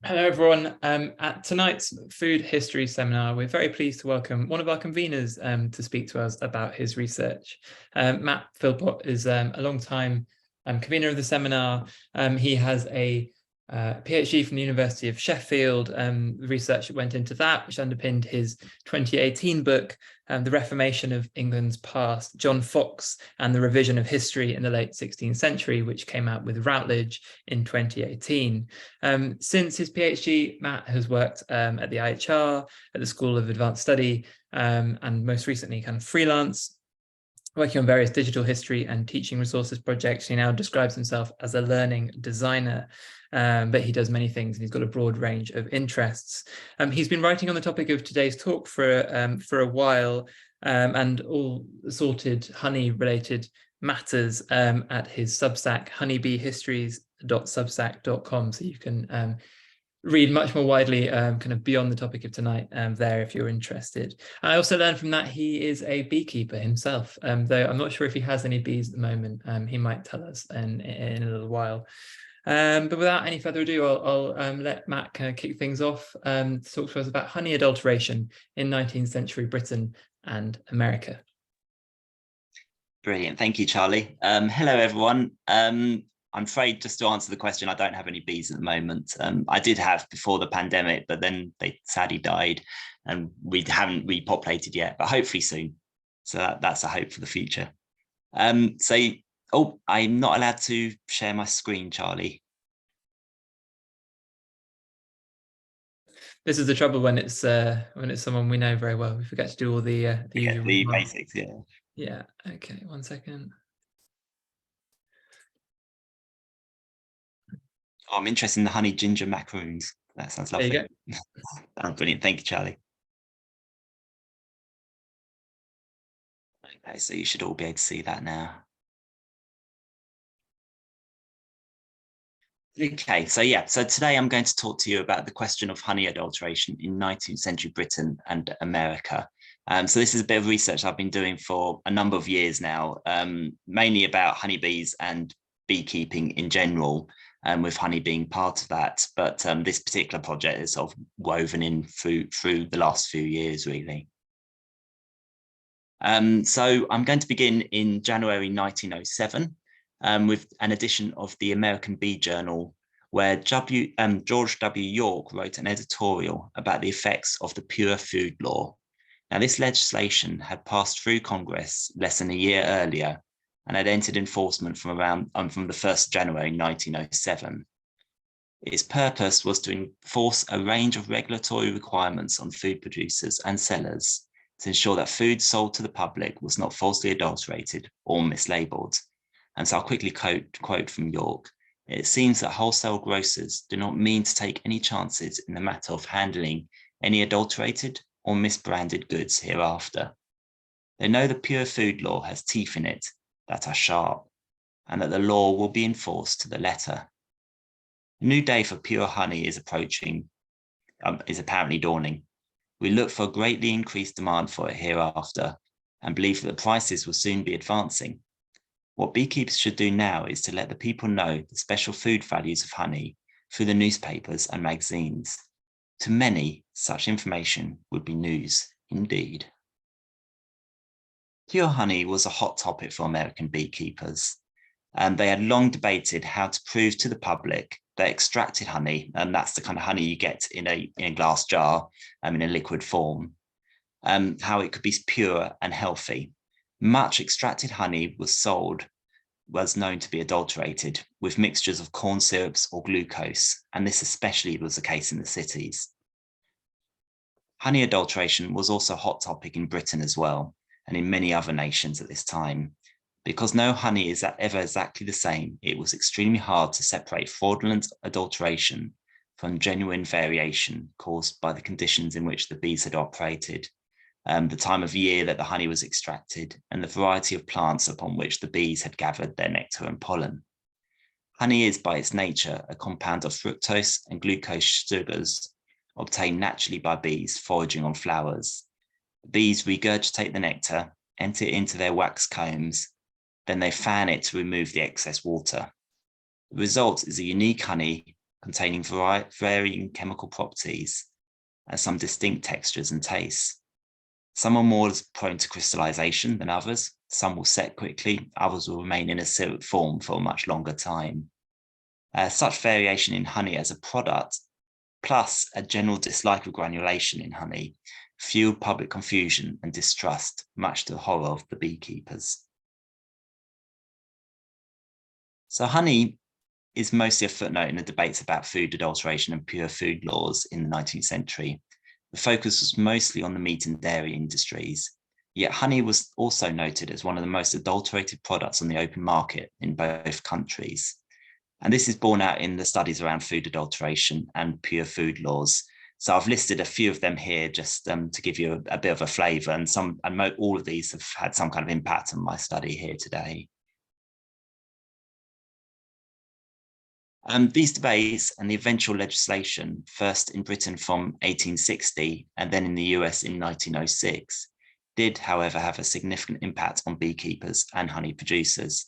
Hello, everyone. At tonight's food history seminar, we're very pleased to welcome one of our conveners to speak to us about his research. Matt Philpott is a long-time convener of the seminar. He has a PhD from the University of Sheffield. The research that went into that, which underpinned his 2018 book, The Reformation of England's Past, John Fox and the Revision of History in the Late 16th Century, which came out with Routledge in 2018. Since his PhD, Matt has worked at the IHR, at the School of Advanced Study, and most recently kind of freelance, working on various digital history and teaching resources projects. He now describes himself as a learning designer, but he does many things and he's got a broad range of interests. He's been writing on the topic of today's talk for a while, and all sorted honey-related matters at his Substack, honeybeehistories.substack.com. So you can read much more widely, kind of beyond the topic of tonight there if you're interested. I also learned from that he is a beekeeper himself, though I'm not sure if he has any bees at the moment. He might tell us in a little while. But without any further ado, I'll let Matt kind of kick things off to talk to us about honey adulteration in 19th century Britain and America. Brilliant. Thank you, Charlie. Hello, everyone. I'm afraid, just to answer the question, I don't have any bees at the moment. I did have before the pandemic, but then they sadly died and we haven't repopulated yet, but hopefully soon. So that's a hope for the future. I'm not allowed to share my screen, Charlie. This is the trouble when it's someone we know very well. We forget to do all the usual basics. Yeah. Okay. 1 second. Oh, I'm interested in the honey ginger macaroons. That sounds lovely. There you go. Oh, brilliant. Thank you, Charlie. Okay, so you should all be able to see that now. Okay, so today I'm going to talk to you about the question of honey adulteration in 19th century Britain and America. So this is a bit of research I've been doing for a number of years now, mainly about honeybees and beekeeping in general, with honey being part of that. But this particular project is sort of woven in through the last few years, really. So I'm going to begin in January 1907 with an edition of the American Bee Journal, where George W. York wrote an editorial about the effects of the Pure Food Law. Now, this legislation had passed through Congress less than a year earlier and had entered enforcement from the 1st of January 1907. Its purpose was to enforce a range of regulatory requirements on food producers and sellers to ensure that food sold to the public was not falsely adulterated or mislabeled. And so I'll quickly quote from York. It seems that wholesale grocers do not mean to take any chances in the matter of handling any adulterated or misbranded goods hereafter. They know the Pure Food Law has teeth in it that are sharp, and that the law will be enforced to the letter. A new day for pure honey is apparently dawning. We look for a greatly increased demand for it hereafter and believe that the prices will soon be advancing. What beekeepers should do now is to let the people know the special food values of honey through the newspapers and magazines. To many, such information would be news indeed. Pure honey was a hot topic for American beekeepers, and they had long debated how to prove to the public that extracted honey, and that's the kind of honey you get in a glass jar, in a liquid form, how it could be pure and healthy. Much extracted honey was known to be adulterated with mixtures of corn syrups or glucose, and this especially was the case in the cities. Honey adulteration was also a hot topic in Britain as well, and in many other nations at this time. Because no honey is ever exactly the same, it was extremely hard to separate fraudulent adulteration from genuine variation caused by the conditions in which the bees had operated, the time of year that the honey was extracted, and the variety of plants upon which the bees had gathered their nectar and pollen. Honey is by its nature a compound of fructose and glucose sugars obtained naturally by bees foraging on flowers. Bees regurgitate the nectar, enter it into their wax combs, then they fan it to remove the excess water. The result is a unique honey containing varying chemical properties and some distinct textures and tastes. Some are more prone to crystallization than others. Some will set quickly, others will remain in a syrup form for a much longer time. Such variation in honey as a product, plus a general dislike of granulation in honey, fueled public confusion and distrust, much to the horror of the beekeepers. So honey is mostly a footnote in the debates about food adulteration and pure food laws in the 19th century. The focus was mostly on the meat and dairy industries, yet honey was also noted as one of the most adulterated products on the open market in both countries. And this is borne out in the studies around food adulteration and pure food laws. So I've listed a few of them here just to give you a bit of a flavour, and all of these have had some kind of impact on my study here today. These debates and the eventual legislation, first in Britain from 1860 and then in the US in 1906, did, however, have a significant impact on beekeepers and honey producers,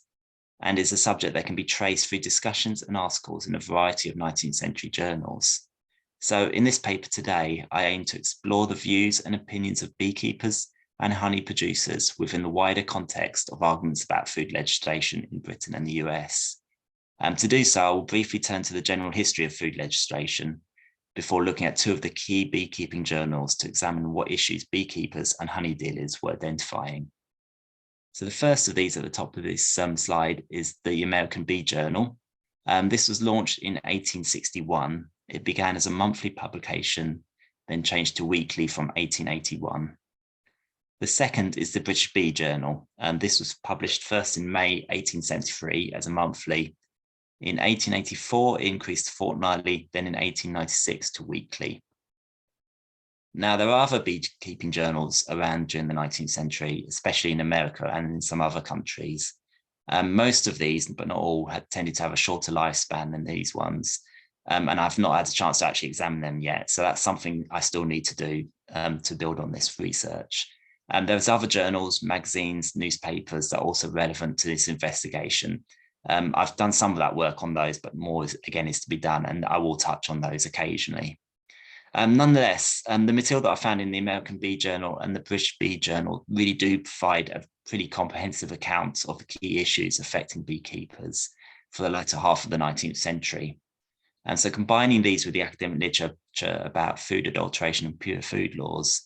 and is a subject that can be traced through discussions and articles in a variety of 19th century journals. So in this paper today, I aim to explore the views and opinions of beekeepers and honey producers within the wider context of arguments about food legislation in Britain and the US. To do so, I will briefly turn to the general history of food legislation before looking at two of the key beekeeping journals to examine what issues beekeepers and honey dealers were identifying. So the first of these at the top of this slide is the American Bee Journal. This was launched in 1861. It began as a monthly publication, then changed to weekly from 1881. The second is the British Bee Journal. This was published first in May 1873 as a monthly. In 1884, it increased to fortnightly, then in 1896 to weekly. Now, there are other beekeeping journals around during the 19th century, especially in America and in some other countries. Most of these, but not all, had tended to have a shorter lifespan than these ones. And I've not had a chance to actually examine them yet. So that's something I still need to do to build on this research. There's other journals, magazines, newspapers that are also relevant to this investigation. I've done some of that work on those, but more is to be done, and I will touch on those occasionally. Nonetheless, the material that I found in the American Bee Journal and the British Bee Journal really do provide a pretty comprehensive account of the key issues affecting beekeepers for the latter half of the 19th century. And so combining these with the academic literature about food adulteration and pure food laws,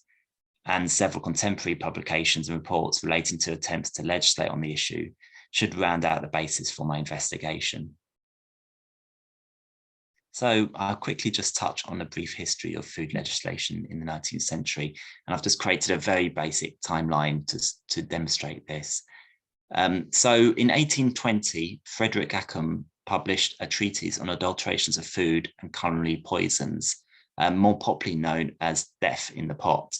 and several contemporary publications and reports relating to attempts to legislate on the issue, should round out the basis for my investigation. So I'll quickly just touch on a brief history of food legislation in the 19th century. And I've just created a very basic timeline to demonstrate this. So in 1820, Frederick Ackham published a treatise on adulterations of food and culinary poisons, more popularly known as Death in the Pot.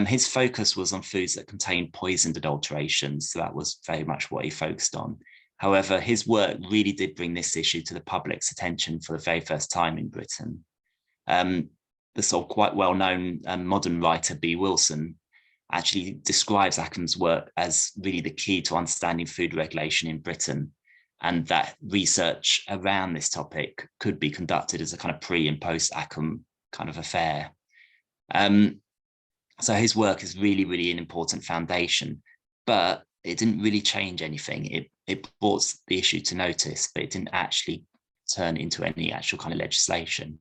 His focus was on foods that contained poisoned adulterations, so that was very much what he focused on. However, his work really did bring this issue to the public's attention for the very first time in Britain. The sort of quite well-known modern writer B. Wilson actually describes Ackham's work as really the key to understanding food regulation in Britain, and that research around this topic could be conducted as a kind of pre and post Ackham kind of affair. So his work is really, really an important foundation, but it didn't really change anything. It brought the issue to notice, but it didn't actually turn into any actual kind of legislation.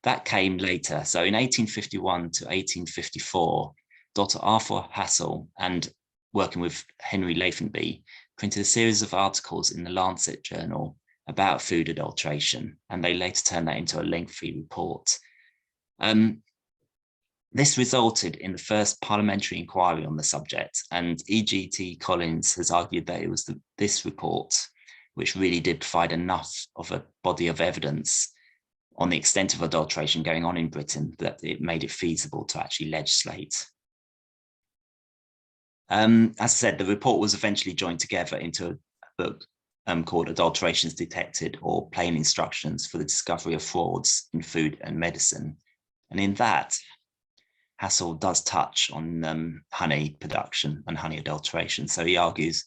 That came later. So in 1851 to 1854, Dr. Arthur Hassel, and working with Henry Lathingby, printed a series of articles in the Lancet Journal about food adulteration, and they later turned that into a lengthy report. This resulted in the first parliamentary inquiry on the subject, and E.G.T. Collins has argued that it was this report which really did provide enough of a body of evidence on the extent of adulteration going on in Britain that it made it feasible to actually legislate. As I said, the report was eventually joined together into a book called Adulterations Detected, or Plain Instructions for the Discovery of Frauds in Food and Medicine. And in that, Hassel does touch on honey production and honey adulteration. So he argues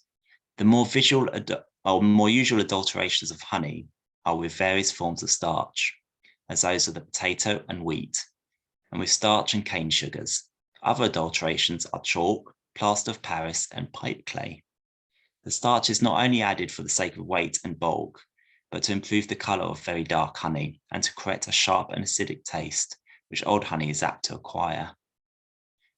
the more usual adulterations of honey are with various forms of starch, as those of the potato and wheat, and with starch and cane sugars. Other adulterations are chalk, plaster of Paris, and pipe clay. The starch is not only added for the sake of weight and bulk, but to improve the colour of very dark honey and to correct a sharp and acidic taste, which old honey is apt to acquire.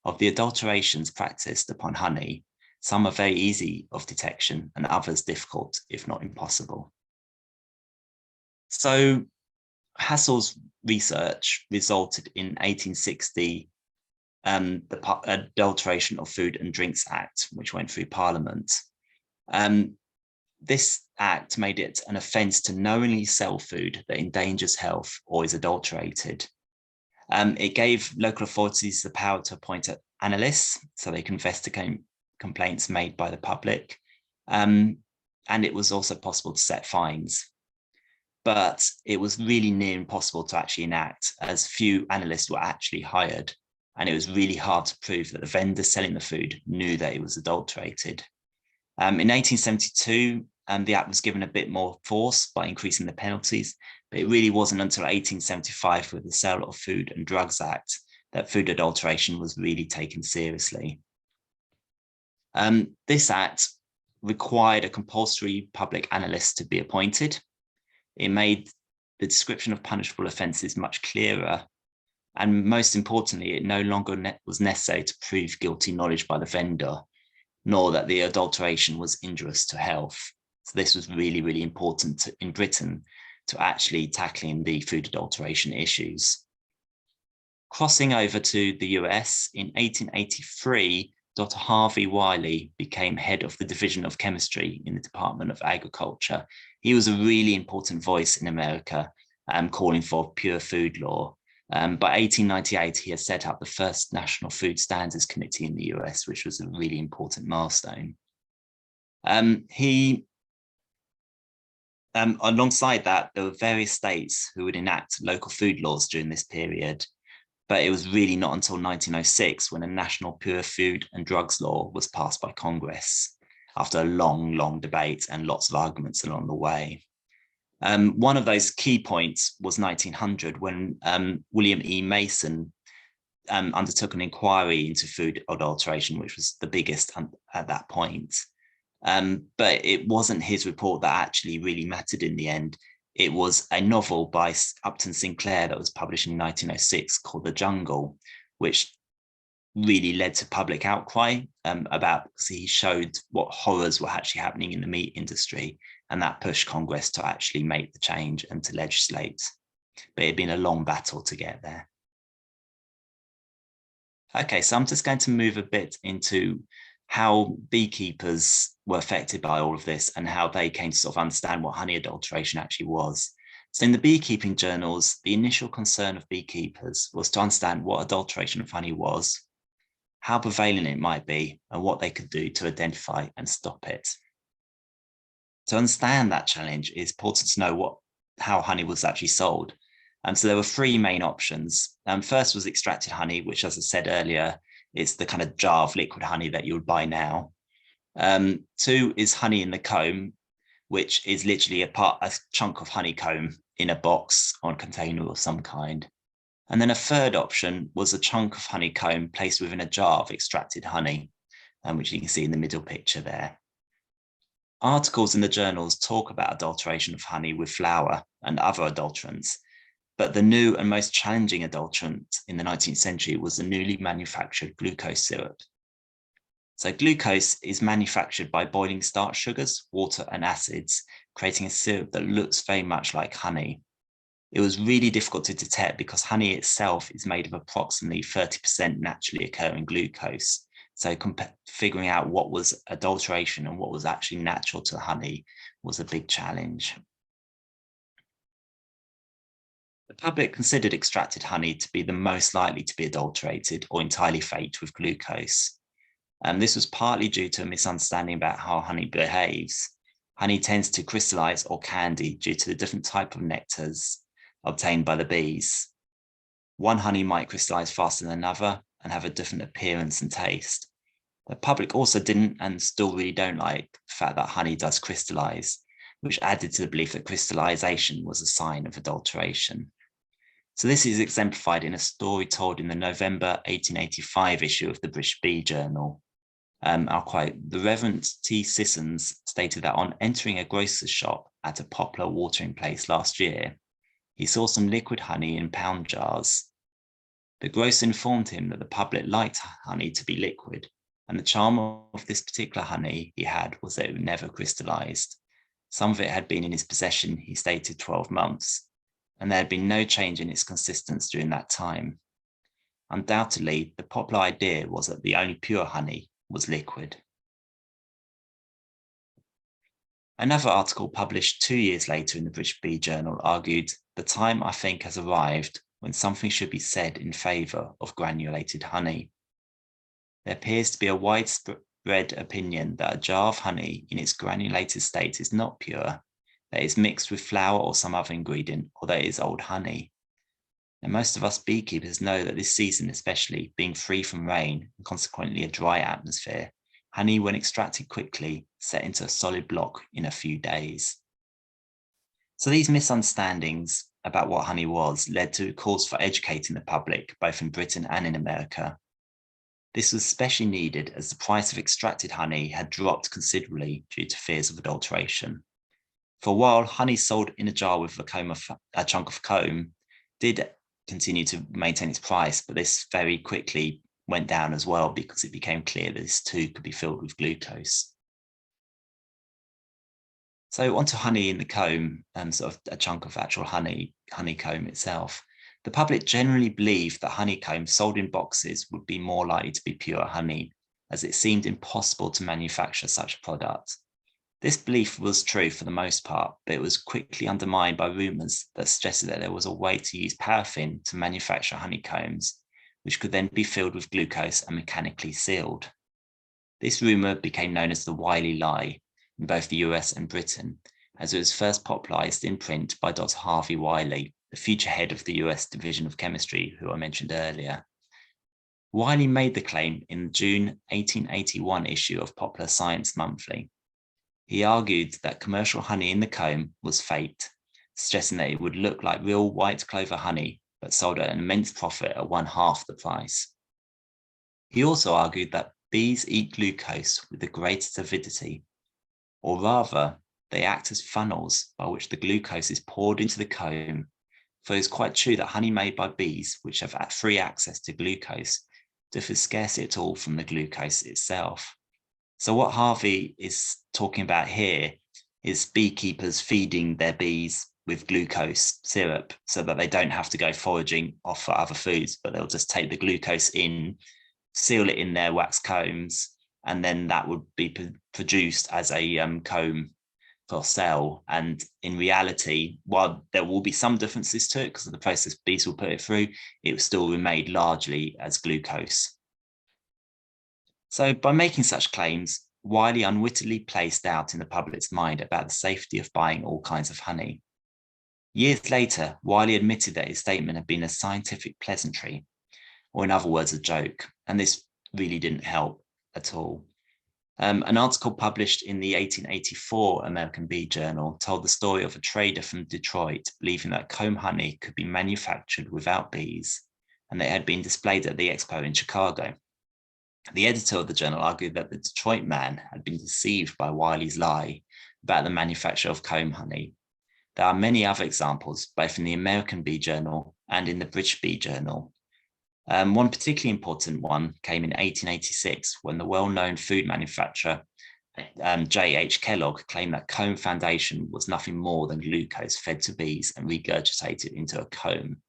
Of the adulterations practiced upon honey, some are very easy of detection and others difficult, if not impossible. So Hassel's research resulted in 1860 the Adulteration of Food and Drinks Act, which went through Parliament. This act made it an offence to knowingly sell food that endangers health or is adulterated. It gave local authorities the power to appoint analysts so they can investigate complaints made by the public. And it was also possible to set fines. But it was really near impossible to actually enact, as few analysts were actually hired. And it was really hard to prove that the vendor selling the food knew that it was adulterated. In 1872, the act was given a bit more force by increasing the penalties, but it really wasn't until 1875 with the Sale of Food and Drugs Act that food adulteration was really taken seriously. This act required a compulsory public analyst to be appointed. It made the description of punishable offences much clearer. And most importantly, it no longer was necessary to prove guilty knowledge by the vendor, nor that the adulteration was injurious to health. So this was really, really important in Britain to actually tackling the food adulteration issues. Crossing over to the US in 1883, Dr. Harvey Wiley became head of the Division of Chemistry in the Department of Agriculture. He was a really important voice in America, calling for pure food law. By 1898, he had set up the first National Food Standards Committee in the US, which was a really important milestone. Alongside that, there were various states who would enact local food laws during this period, but it was really not until 1906 when a national pure food and drugs law was passed by Congress, after a long, long debate and lots of arguments along the way. One of those key points was 1900 when William E. Mason undertook an inquiry into food adulteration, which was the biggest at that point. But it wasn't his report that actually really mattered in the end. It was a novel by Upton Sinclair that was published in 1906 called The Jungle, which really led to public outcry because he showed what horrors were actually happening in the meat industry, and that pushed Congress to actually make the change and to legislate. But it had been a long battle to get there. Okay, so I'm just going to move a bit into how beekeepers were affected by all of this and how they came to sort of understand what honey adulteration actually was. So in the beekeeping journals, the initial concern of beekeepers was to understand what adulteration of honey was, how prevalent it might be, and what they could do to identify and stop it. To understand that challenge, it's important to know how honey was actually sold. So there were three main options. First was extracted honey, which, as I said earlier, is the kind of jar of liquid honey that you would buy now. Two is honey in the comb, which is literally a chunk of honeycomb in a box or a container of some kind. And then a third option was a chunk of honeycomb placed within a jar of extracted honey, which you can see in the middle picture there. Articles in the journals talk about adulteration of honey with flour and other adulterants, but the new and most challenging adulterant in the 19th century was the newly manufactured glucose syrup. So glucose is manufactured by boiling starch sugars, water and acids, creating a syrup that looks very much like honey. It was really difficult to detect because honey itself is made of approximately 30% naturally occurring glucose. So figuring out what was adulteration and what was actually natural to honey was a big challenge. The public considered extracted honey to be the most likely to be adulterated or entirely faked with glucose. This was partly due to a misunderstanding about how honey behaves. Honey tends to crystallize or candy due to the different type of nectars obtained by the bees. One honey might crystallize faster than another and have a different appearance and taste. The public also didn't and still really don't like the fact that honey does crystallize, which added to the belief that crystallization was a sign of adulteration. So this is exemplified in a story told in the November 1885 issue of the British Bee Journal. I'll quote, "The Reverend T. Sissons stated that on entering a grocer's shop at a poplar watering place last year, he saw some liquid honey in pound jars. The grocer informed him that the public liked honey to be liquid, and the charm of this particular honey he had was that it never crystallized. Some of it had been in his possession, he stated, 12 months, and there had been no change in its consistence during that time. Undoubtedly, the popular idea was that the only pure honey was liquid." Another article published 2 years later in the British Bee Journal argued, "The time, I think, has arrived when something should be said in favour of granulated honey. There appears to be a widespread opinion that a jar of honey in its granulated state is not pure, that it is mixed with flour or some other ingredient, or that it is old honey. And most of us beekeepers know that this season, especially being free from rain and consequently a dry atmosphere, honey, when extracted quickly, set into a solid block in a few days." So these misunderstandings about what honey was led to calls for educating the public, both in Britain and in America. This was especially needed as the price of extracted honey had dropped considerably due to fears of adulteration. For a while, honey sold in a jar with a chunk of comb did continue to maintain its price, but this very quickly went down as well because it became clear that this too could be filled with glucose. So onto honey in the comb, sort of a chunk of actual honeycomb itself. The public generally believed that honeycomb sold in boxes would be more likely to be pure honey, as it seemed impossible to manufacture such a product. This belief was true for the most part, but it was quickly undermined by rumours that suggested that there was a way to use paraffin to manufacture honeycombs, which could then be filled with glucose and mechanically sealed. This rumour became known as the Wiley lie in both the US and Britain, as it was first popularised in print by Dr. Harvey Wiley, the future head of the US Division of Chemistry, who I mentioned earlier. Wiley made the claim in the June 1881 issue of Popular Science Monthly. He argued that commercial honey in the comb was faked, suggesting that it would look like real white clover honey, but sold at an immense profit at 1/2 the price. He also argued that bees eat glucose with the greatest avidity, or rather, they act as funnels by which the glucose is poured into the comb. For it's quite true that honey made by bees, which have free access to glucose, differs scarcely at all from the glucose itself. So what Harvey is talking about here is beekeepers feeding their bees with glucose syrup so that they don't have to go foraging off for other foods, but they'll just take the glucose in, seal it in their wax combs, and then that would be produced as a comb for sale. And in reality, while there will be some differences to it because of the process bees will put it through, it will still remain largely as glucose. So by making such claims, Wiley unwittingly placed doubt in the public's mind about the safety of buying all kinds of honey. Years later, Wiley admitted that his statement had been a scientific pleasantry, or in other words, a joke, and this really didn't help at all. An article published in the 1884 American Bee Journal told the story of a trader from Detroit believing that comb honey could be manufactured without bees, and that it had been displayed at the expo in Chicago. The editor of the journal argued that the Detroit man had been deceived by Wiley's lie about the manufacture of comb honey. There are many other examples, both in the American Bee Journal and in the British Bee Journal. One particularly important one came in 1886 when the well-known food manufacturer J.H. Kellogg claimed that comb foundation was nothing more than glucose fed to bees and regurgitated into a comb.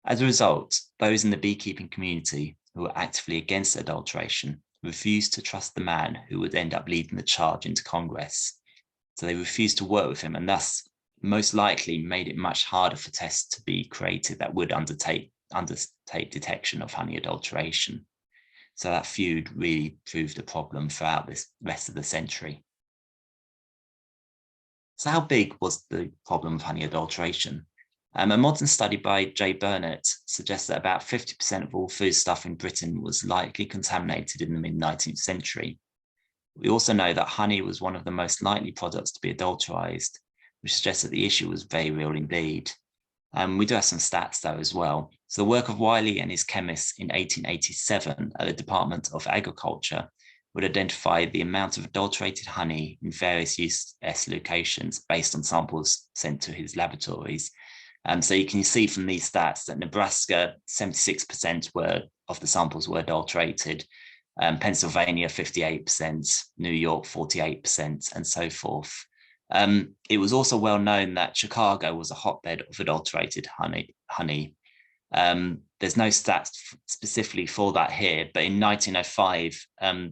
As a result, those in the beekeeping community who were actively against adulteration refused to trust the man who would end up leading the charge into Congress. So they refused to work with him, and thus most likely made it much harder for tests to be created that would undertake detection of honey adulteration. So that feud really proved a problem throughout this rest of the century. So how big was the problem of honey adulteration? A modern study by J. Burnett suggests that about 50% of all foodstuff in Britain was likely contaminated in the mid-19th century. We also know that honey was one of the most likely products to be adulterized, which suggests that the issue was very real indeed. We do have some stats though as well. So the work of Wiley and his chemists in 1887 at the Department of Agriculture would identify the amount of adulterated honey in various US locations based on samples sent to his laboratories. So you can see from these stats that Nebraska, 76% of the samples were adulterated, Pennsylvania, 58%, New York, 48%, and so forth. It was also well known that Chicago was a hotbed of adulterated honey. There's no stats specifically for that here, but in 1905,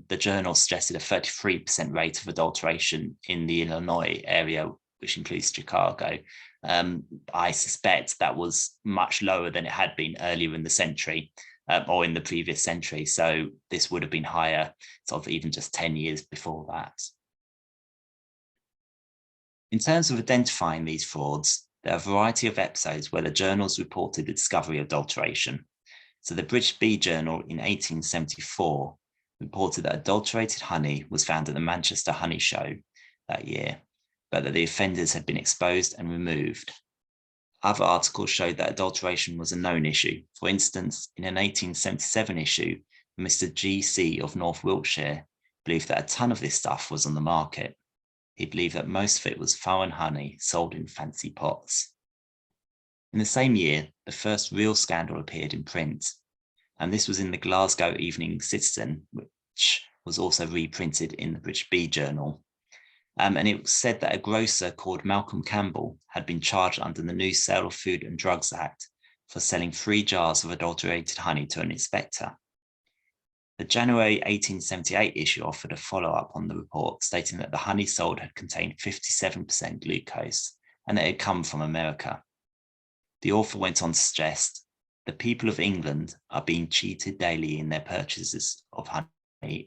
the journal suggested a 33% rate of adulteration in the Illinois area, which includes Chicago. I suspect that was much lower than it had been earlier in the century or in the previous century. So this would have been higher, sort of even just 10 years before that. In terms of identifying these frauds, there are a variety of episodes where the journals reported the discovery of adulteration. So the British Bee Journal in 1874 reported that adulterated honey was found at the Manchester Honey Show that year, but that the offenders had been exposed and removed. Other articles showed that adulteration was a known issue. For instance, in an 1877 issue, Mr. G.C. of North Wiltshire believed that a ton of this stuff was on the market. He believed that most of it was foreign honey sold in fancy pots. In the same year, the first real scandal appeared in print, and this was in the Glasgow Evening Citizen, which was also reprinted in the British Bee Journal. And it was said that a grocer called Malcolm Campbell had been charged under the new Sale of Food and Drugs Act for selling 3 jars of adulterated honey to an inspector. The January 1878 issue offered a follow-up on the report, stating that the honey sold had contained 57% glucose and that it had come from America. The author went on to suggest, the people of England are being cheated daily in their purchases of honey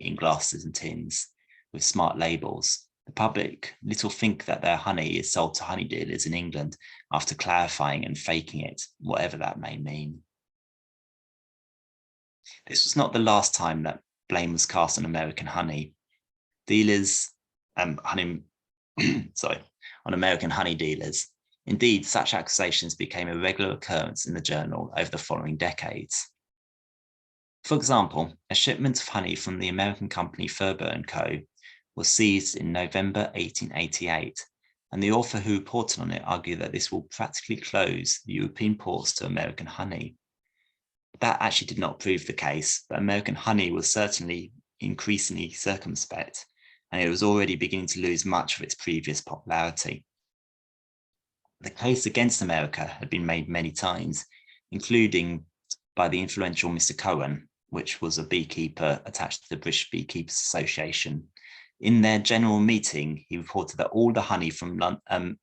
in glasses and tins with smart labels. The public little think that their honey is sold to honey dealers in England after clarifying and faking it, whatever that may mean. This was not the last time that blame was cast on American honey. On American honey dealers. Indeed, such accusations became a regular occurrence in the journal over the following decades. For example, a shipment of honey from the American company Ferber & Co. was seized in November 1888, and the author who reported on it argued that this will practically close the European ports to American honey. That actually did not prove the case, but American honey was certainly increasingly circumspect, and it was already beginning to lose much of its previous popularity. The case against America had been made many times, including by the influential Mr. Cohen, which was a beekeeper attached to the British Beekeepers Association. In their general meeting, he reported that all the honey from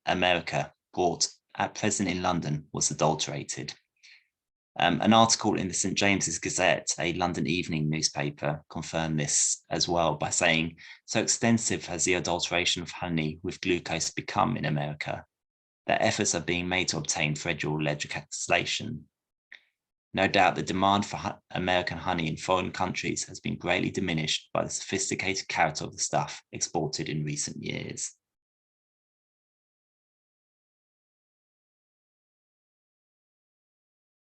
America brought at present in London was adulterated. An article in the St. James's Gazette, a London evening newspaper, confirmed this as well by saying, so extensive has the adulteration of honey with glucose become in America, that efforts are being made to obtain federal legislation. No doubt the demand for American honey in foreign countries has been greatly diminished by the sophisticated character of the stuff exported in recent years.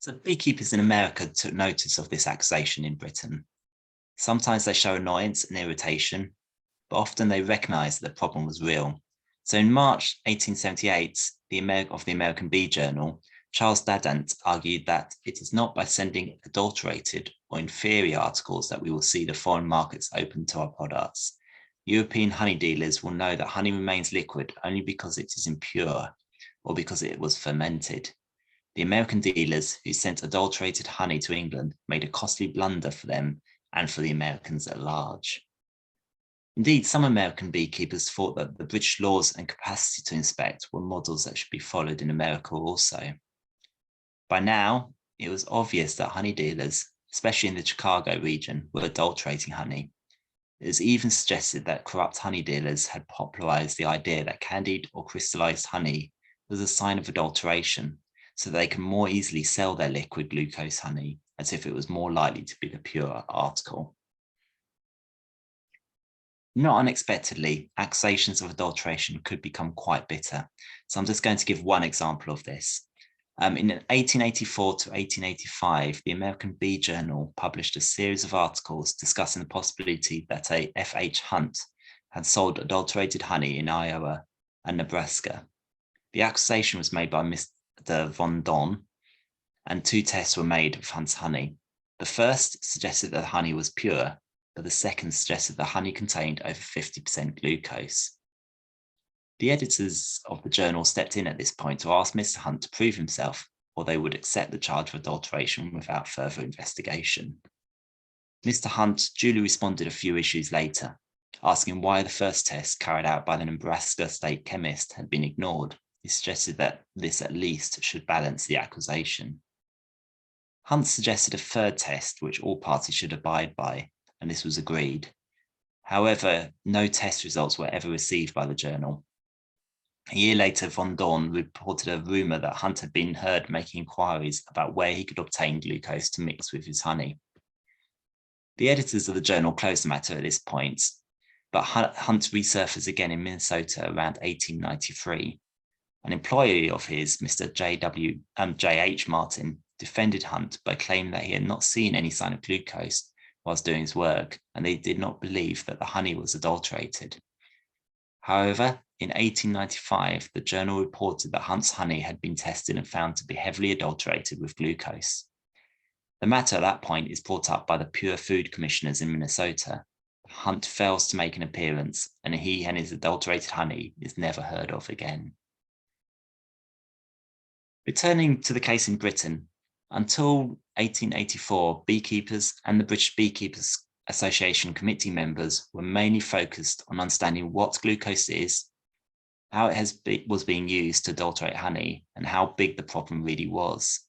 So beekeepers in America took notice of this accusation in Britain. Sometimes they show annoyance and irritation, but often they recognise that the problem was real. So in March 1878, of the American Bee Journal, Charles Dadant argued that it is not by sending adulterated or inferior articles that we will see the foreign markets open to our products. European honey dealers will know that honey remains liquid only because it is impure or because it was fermented. The American dealers who sent adulterated honey to England made a costly blunder for them and for the Americans at large. Indeed, some American beekeepers thought that the British laws and capacity to inspect were models that should be followed in America also. By now, it was obvious that honey dealers, especially in the Chicago region, were adulterating honey. It was even suggested that corrupt honey dealers had popularized the idea that candied or crystallized honey was a sign of adulteration, so they can more easily sell their liquid glucose honey as if it was more likely to be the pure article. Not unexpectedly, accusations of adulteration could become quite bitter. So I'm just going to give one example of this. In 1884 to 1885, the American Bee Journal published a series of articles discussing the possibility that a F.H. Hunt had sold adulterated honey in Iowa and Nebraska. The accusation was made by Mr. Von Dorn, and 2 tests were made of Hunt's honey. The first suggested that the honey was pure, but the second suggested the honey contained over 50% glucose. The editors of the journal stepped in at this point to ask Mr. Hunt to prove himself, or they would accept the charge of adulteration without further investigation. Mr. Hunt duly responded a few issues later, asking why the first test carried out by the Nebraska state chemist had been ignored. He suggested that this at least should balance the accusation. Hunt suggested a third test which all parties should abide by, and this was agreed. However, no test results were ever received by the journal. A year later, Von Dorn reported a rumour that Hunt had been heard making inquiries about where he could obtain glucose to mix with his honey. The editors of the journal closed the matter at this point, but Hunt resurfaced again in Minnesota around 1893. An employee of his, Mr. J.H. Martin, defended Hunt by claiming that he had not seen any sign of glucose whilst doing his work, and they did not believe that the honey was adulterated. However, in 1895, the journal reported that Hunt's honey had been tested and found to be heavily adulterated with glucose. The matter at that point is brought up by the Pure Food Commissioners in Minnesota. Hunt fails to make an appearance, and he and his adulterated honey is never heard of again. Returning to the case in Britain, until 1884, beekeepers and the British Beekeepers Association committee members were mainly focused on understanding what glucose is, how it was being used to adulterate honey, and how big the problem really was.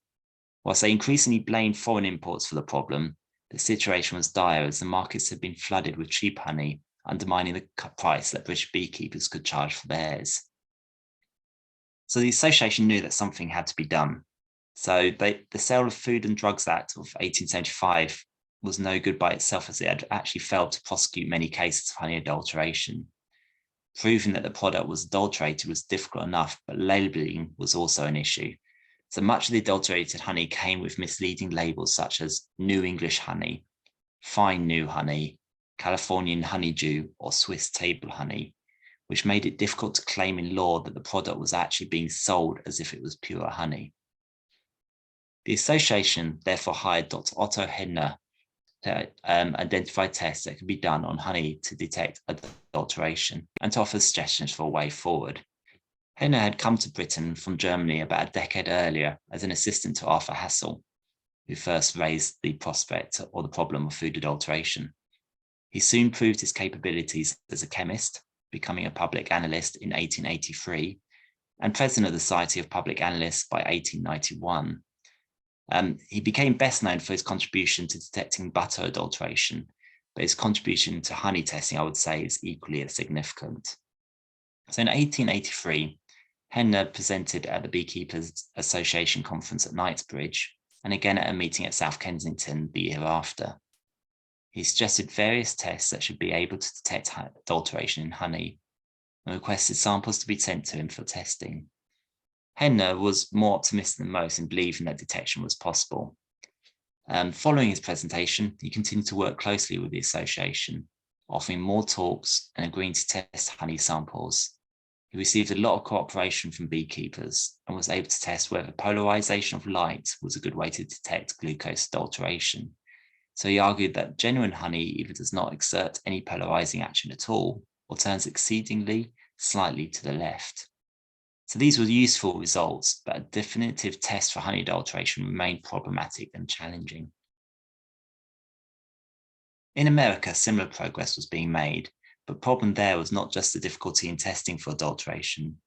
Whilst they increasingly blamed foreign imports for the problem, the situation was dire as the markets had been flooded with cheap honey, undermining the price that British beekeepers could charge for theirs. So the association knew that something had to be done. So the Sale of Food and Drugs Act of 1875 was no good by itself, as it had actually failed to prosecute many cases of honey adulteration. Proving that the product was adulterated was difficult enough, but labelling was also an issue. So much of the adulterated honey came with misleading labels such as New English honey, Fine New honey, Californian honeydew, or Swiss table honey, which made it difficult to claim in law that the product was actually being sold as if it was pure honey. The association therefore hired Dr. Otto Henner to identify tests that could be done on honey to detect adulteration and to offer suggestions for a way forward. Henner had come to Britain from Germany about a decade earlier as an assistant to Arthur Hassel, who first raised the prospect or the problem of food adulteration. He soon proved his capabilities as a chemist, becoming a public analyst in 1883 and president of the Society of Public Analysts by 1891. He became best known for his contribution to detecting butter adulteration, but his contribution to honey testing, I would say, is equally as significant. So in 1883, Henner presented at the Beekeepers Association conference at Knightsbridge, and again at a meeting at South Kensington the year after. He suggested various tests that should be able to detect adulteration in honey, and requested samples to be sent to him for testing. Henner was more optimistic than most in believing that detection was possible. Following his presentation, he continued to work closely with the association, offering more talks and agreeing to test honey samples. He received a lot of cooperation from beekeepers and was able to test whether polarization of light was a good way to detect glucose adulteration. So he argued that genuine honey either does not exert any polarizing action at all, or turns exceedingly slightly to the left. So these were useful results, but a definitive test for honey adulteration remained problematic and challenging. In America, similar progress was being made, but the problem there was not just the difficulty in testing for adulteration,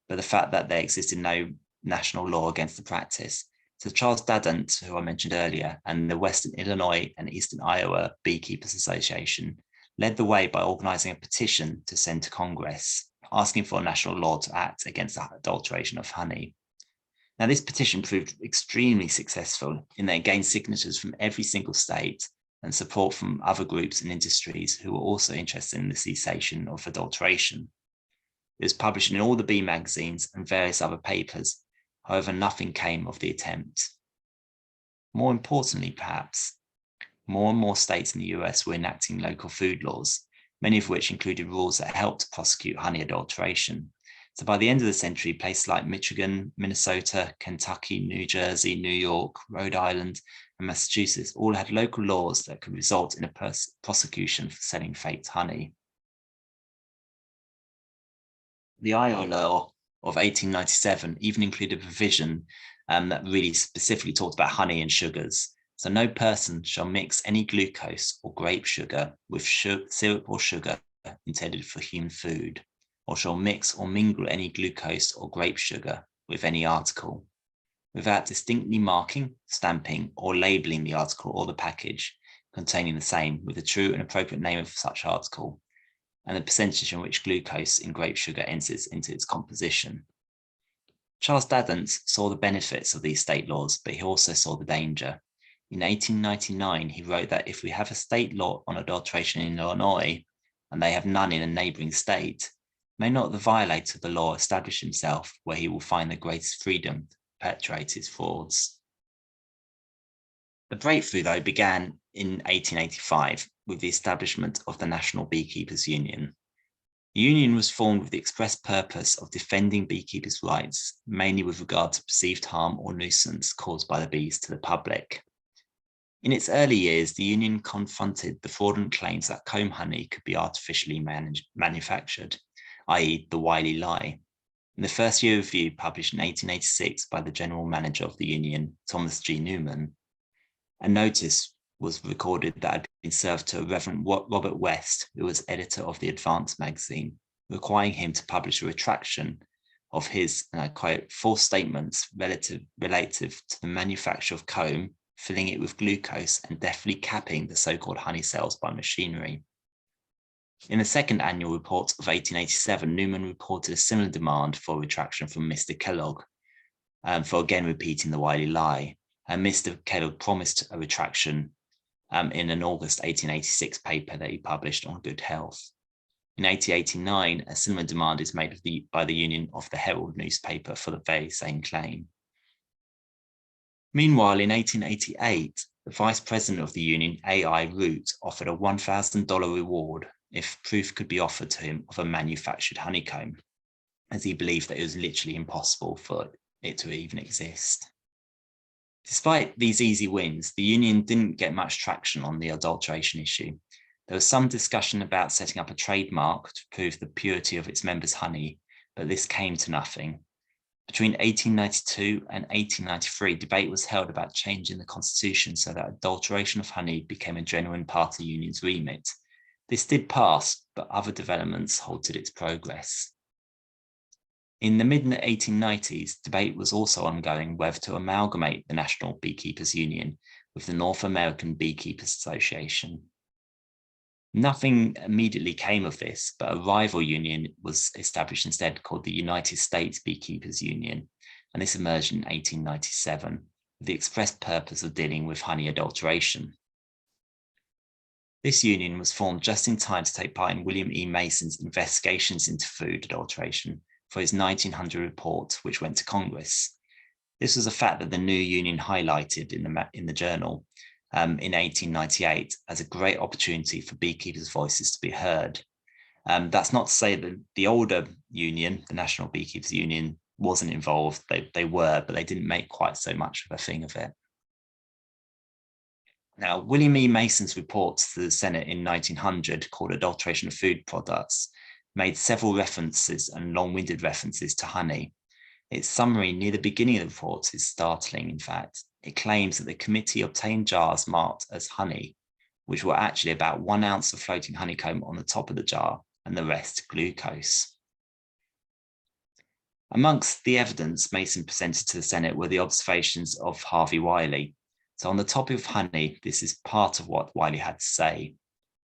but the fact that there existed no national law against the practice. So Charles Dadant, who I mentioned earlier, and the Western Illinois and Eastern Iowa Beekeepers Association led the way by organizing a petition to send to Congress, asking for a national law to act against the adulteration of honey. Now, this petition proved extremely successful in that it gained signatures from every single state and support from other groups and industries who were also interested in the cessation of adulteration. It was published in all the bee magazines and various other papers, However, nothing came of the attempt. More importantly, perhaps, more and more states in the US were enacting local food laws, many of which included rules that helped prosecute honey adulteration. So by the end of the century, places like Michigan, Minnesota, Kentucky, New Jersey, New York, Rhode Island, and Massachusetts all had local laws that could result in a prosecution for selling faked honey. The Iowa law of 1897 even included a provision that really specifically talked about honey and sugars. So no person shall mix any glucose or grape sugar with syrup or sugar intended for human food, or shall mix or mingle any glucose or grape sugar with any article, without distinctly marking, stamping, or labeling the article or the package containing the same with the true and appropriate name of such article, and the percentage in which glucose in grape sugar enters into its composition. Charles Dadant saw the benefits of these state laws, but he also saw the danger. In 1899, he wrote that if we have a state law on adulteration in Illinois, and they have none in a neighbouring state, may not the violator of the law establish himself where he will find the greatest freedom to perpetrate his frauds? The breakthrough, though, began in 1885 with the establishment of the National Beekeepers' Union. The union was formed with the express purpose of defending beekeepers' rights, mainly with regard to perceived harm or nuisance caused by the bees to the public. In its early years, the union confronted the fraudulent claims that comb honey could be artificially manufactured, i.e. the Wiley lie. In the first year review published in 1886 by the general manager of the union, Thomas G. Newman, a notice was recorded that had been served to Reverend Robert West, who was editor of the Advance magazine, requiring him to publish a retraction of his, and I quote, false statements relative to the manufacture of comb, filling it with glucose, and deftly capping the so-called honey cells by machinery. In the second annual report of 1887, Newman reported a similar demand for a retraction from Mr. Kellogg, for again repeating the Wiley lie, and Mr. Kellogg promised a retraction in an August 1886 paper that he published on good health. In 1889, a similar demand is made by the Union of the Herald newspaper for the very same claim. Meanwhile, in 1888, the vice president of the union, A.I. Root, offered a $1,000 reward if proof could be offered to him of a manufactured honeycomb, as he believed that it was literally impossible for it to even exist. Despite these easy wins, the union didn't get much traction on the adulteration issue. There was some discussion about setting up a trademark to prove the purity of its members' honey, but this came to nothing. Between 1892 and 1893, debate was held about changing the constitution so that adulteration of honey became a genuine part of the union's remit. This did pass, but other developments halted its progress. In the mid-1890s, debate was also ongoing whether to amalgamate the National Beekeepers' Union with the North American Beekeepers' Association. Nothing immediately came of this, but a rival union was established instead called the United States Beekeepers' Union, and this emerged in 1897 with the express purpose of dealing with honey adulteration. This union was formed just in time to take part in William E. Mason's investigations into food adulteration for his 1900 report, which went to Congress. This was a fact that the new union highlighted in the journal in 1898 as a great opportunity for beekeepers' voices to be heard. That's not to say that the older union, the National Beekeepers' Union, wasn't involved. They were, but they didn't make quite so much of a thing of it. Now, William E. Mason's report to the Senate in 1900, called Adulteration of Food Products, made several references and long-winded references to honey. Its summary near the beginning of the report is startling, in fact. It claims that the committee obtained jars marked as honey, which were actually about 1 ounce of floating honeycomb on the top of the jar and the rest glucose. Amongst the evidence Mason presented to the Senate were the observations of Harvey Wiley. So on the topic of honey, this is part of what Wiley had to say.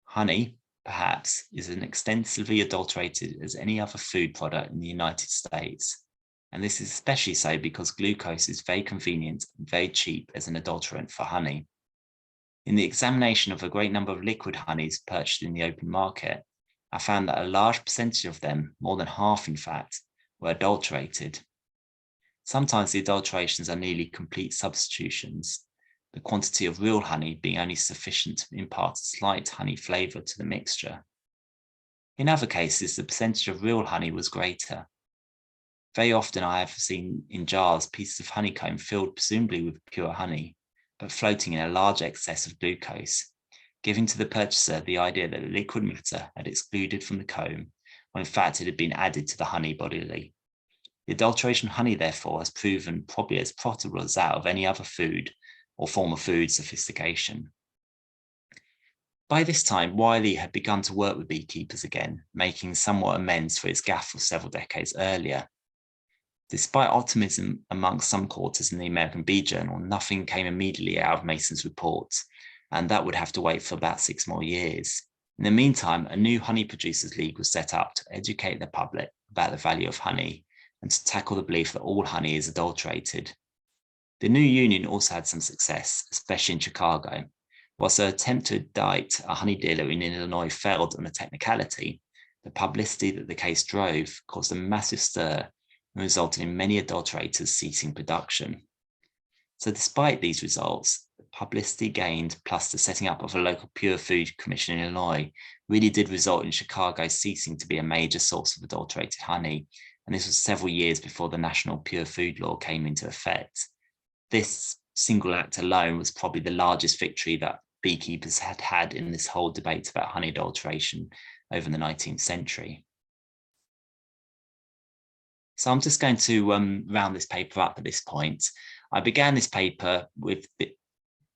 Honey, perhaps, is as extensively adulterated as any other food product in the United States. And this is especially so because glucose is very convenient and very cheap as an adulterant for honey. In the examination of a great number of liquid honeys purchased in the open market, I found that a large percentage of them, more than half in fact, were adulterated. Sometimes the adulterations are nearly complete substitutions, the quantity of real honey being only sufficient to impart a slight honey flavour to the mixture. In other cases, the percentage of real honey was greater. Very often I have seen in jars pieces of honeycomb filled presumably with pure honey, but floating in a large excess of glucose, giving to the purchaser the idea that the liquid matter had excluded from the comb, when in fact it had been added to the honey bodily. The adulteration of honey, therefore, has proven probably as profitable as that of any other food or form of food sophistication. By this time, Wiley had begun to work with beekeepers again, making somewhat amends for his gaffe of several decades earlier. Despite optimism amongst some quarters in the American Bee Journal, nothing came immediately out of Mason's reports, and that would have to wait for about 6 more years. In the meantime, a new Honey Producers League was set up to educate the public about the value of honey and to tackle the belief that all honey is adulterated. The new union also had some success, especially in Chicago. Whilst their attempt to indict a honey dealer in Illinois failed on a technicality, the publicity that the case drove caused a massive stir and resulted in many adulterators ceasing production. So despite these results, the publicity gained plus the setting up of a local pure food commission in Illinois really did result in Chicago ceasing to be a major source of adulterated honey, and this was several years before the national pure food law came into effect. This single act alone was probably the largest victory that beekeepers had had in this whole debate about honey adulteration over the 19th century. So I'm just going to round this paper up at this point. I began this paper with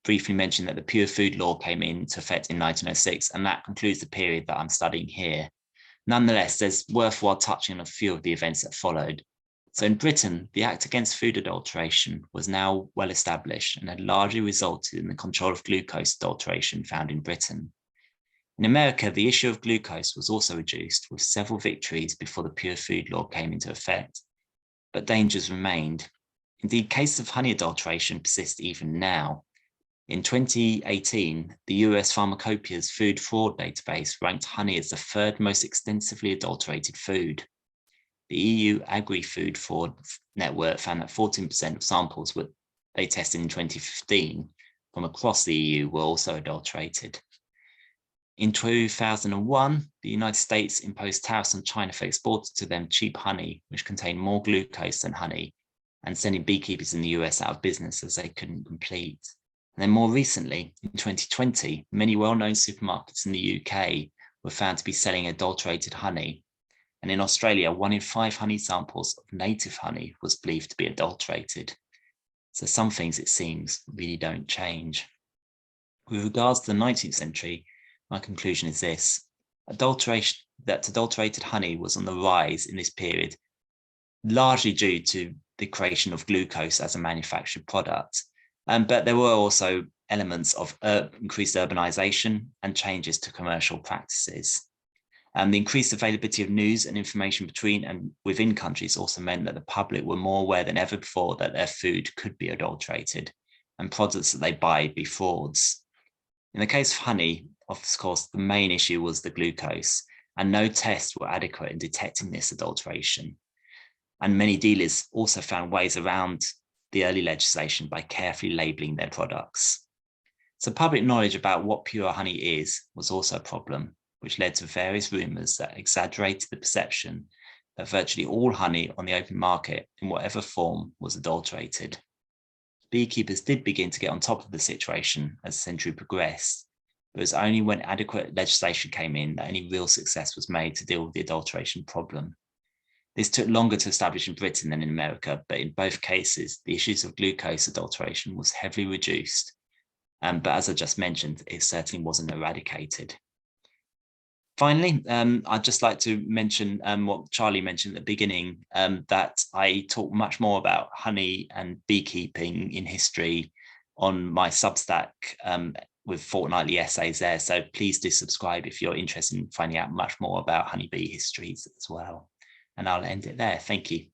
briefly mentioning that the Pure Food Law came into effect in 1906, and that concludes the period that I'm studying here. Nonetheless, there's worthwhile touching on a few of the events that followed. So in Britain, the Act Against Food Adulteration was now well established and had largely resulted in the control of glucose adulteration found in Britain. In America, the issue of glucose was also reduced, with several victories before the Pure Food Law came into effect, but dangers remained. Indeed, cases of honey adulteration persist even now. In 2018, the US Pharmacopoeia's food fraud database ranked honey as the 3rd most extensively adulterated food. The EU Agri-Food Fraud Network found that 14% of samples they tested in 2015 from across the EU were also adulterated. In 2001, the United States imposed tariffs on China for exporting to them cheap honey, which contained more glucose than honey, and sending beekeepers in the US out of business as they couldn't compete. And then more recently, in 2020, many well-known supermarkets in the UK were found to be selling adulterated honey. And in Australia, 1 in 5 honey samples of native honey was believed to be adulterated. So some things, it seems, really don't change. With regards to the 19th century, my conclusion is this: adulterated honey was on the rise in this period, largely due to the creation of glucose as a manufactured product. But there were also elements of increased urbanization and changes to commercial practices. The increased availability of news and information between and within countries also meant that the public were more aware than ever before that their food could be adulterated and products that they buy be frauds. In the case of honey, of course, the main issue was the glucose, and no tests were adequate in detecting this adulteration. And many dealers also found ways around the early legislation by carefully labeling their products. So public knowledge about what pure honey is was also a problem, which led to various rumors that exaggerated the perception that virtually all honey on the open market in whatever form was adulterated. Beekeepers did begin to get on top of the situation as the century progressed, but it was only when adequate legislation came in that any real success was made to deal with the adulteration problem. This took longer to establish in Britain than in America, but in both cases, the issues of glucose adulteration was heavily reduced. But as I just mentioned, it certainly wasn't eradicated. Finally, I'd just like to mention what Charlie mentioned at the beginning, that I talk much more about honey and beekeeping in history on my Substack with fortnightly essays there. So please do subscribe if you're interested in finding out much more about honeybee histories as well. And I'll end it there. Thank you.